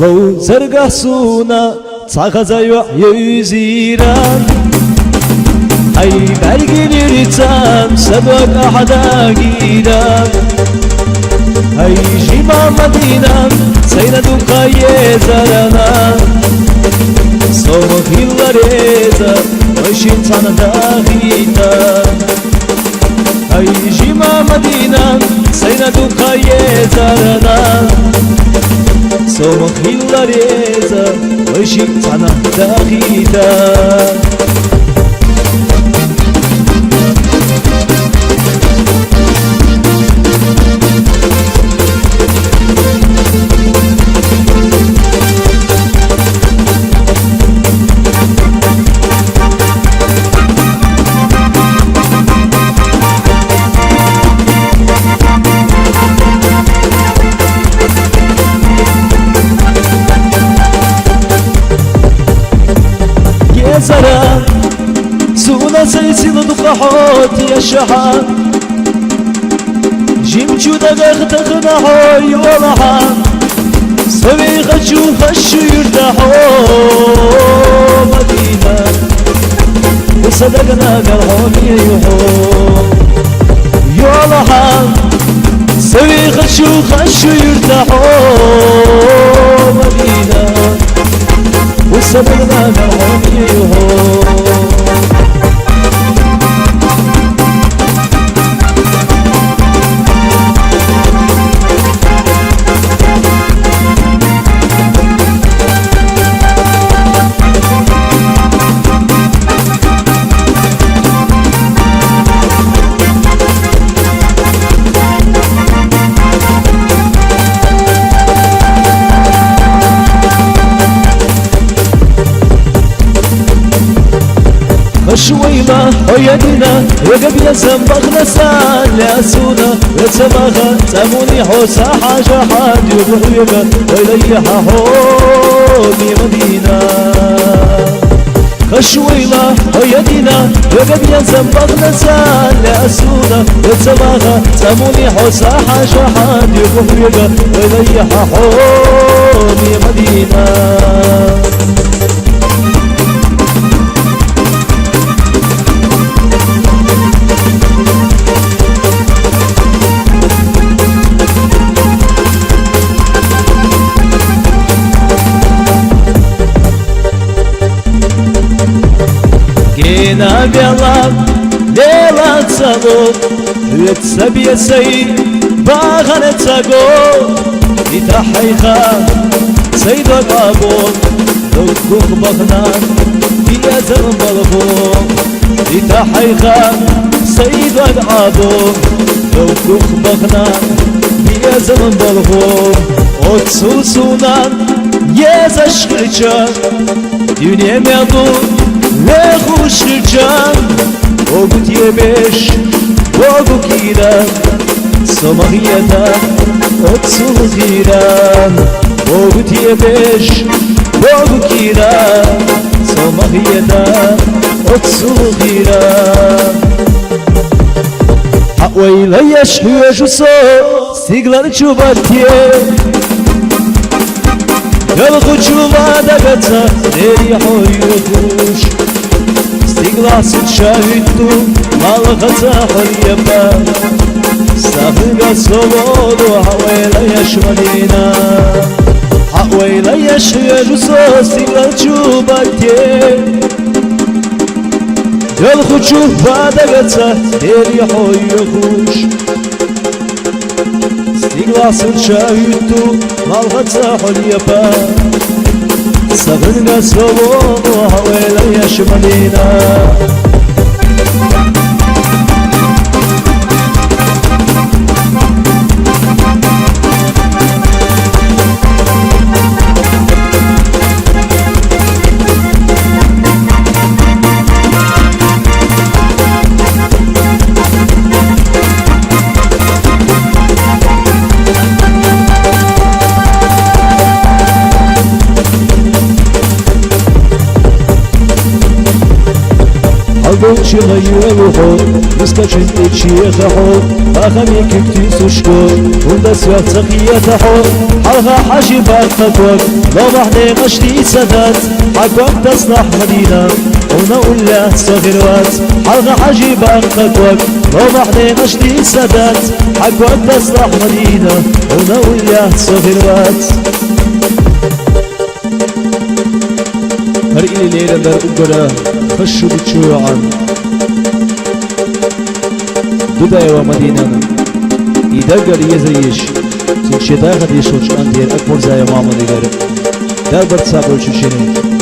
لو زرقا سونا تاخذ يزيران أي برقي نرتام سبق أحدا قيدام أي جيما مدينة سيندوك يزرنا صومك اللريزة وشين تانا داخيتا أي جيما مدينة سيندوك يزرنا صومك اللريزة وشين تانا داخيتا زرا سونا سيسيل دقحوت يا شحان جيم جودا غختخنا هاي ولحان سوي خشو خشو يرتاحو مدينة وصدقنا قلهم يحو يولحان سوي خشو خشو يرتاحو مدينة وصدقنا قلهم يحو شويمة ويدنا يقب يزم بغنسان لأسونا ويتسمغا تاموني حوسا حاجة حاد يبغيبا ويليحا هوني مدينة خشويمة ويدنا يقب يزم بغنسان لأسونا ويتسمغا تاموني حوسا حاجة حاد يبغيبا ويليحا هوني مدينة بيلا ليلا تساقو ويتسبي سي باغن تساقو يتحيخا سيدو قابو لو كوخ بغنان يا زرم بلغو يتحيخا سيدو قابو لو كوخ بغنان يا زرم بلغو وتسوسونان يا زشكرچا دنيا ميادو لا خوش الجان وقت يبش وقت كيران سمغيتا وتسوغيران وقت يبش وقت كيران سمغيتا وتسوغيران حقوي ليش هيجو سو سيغلان چوباتيه يلغو چوبا دقتا نريحو يخوش استقلاس شاهدتو مالغتا حريبا سافقا صبودو حويلا يشملينا حويلا يشيجوسو استقلال چوباتيه يلغو چوبا دقتا نريحو يخوش استقلاس شاهدتو مالغتا حريبا سافقا صبودو حويلا يشملينا بوشي غيروا حو مسكتشن اتشيخ حو أخمي كبتي سشكو وندس يغتقية حو حلقة حاجي باقتك لو محني غشتي سدات حقوك تصلح مدينة ونقول له صغيرات حلقة حاجي باقتك لو محني غشتي سدات حقوك تصلح مدينة ونقول له صغيرات هر إلي ليلة در أقرأ خشو بتشوعا دودايا ومدينة إذا قر يزريش تنشي داخل يشوش أندير أكبر زي ماما ديگر در برد سابر چوشيني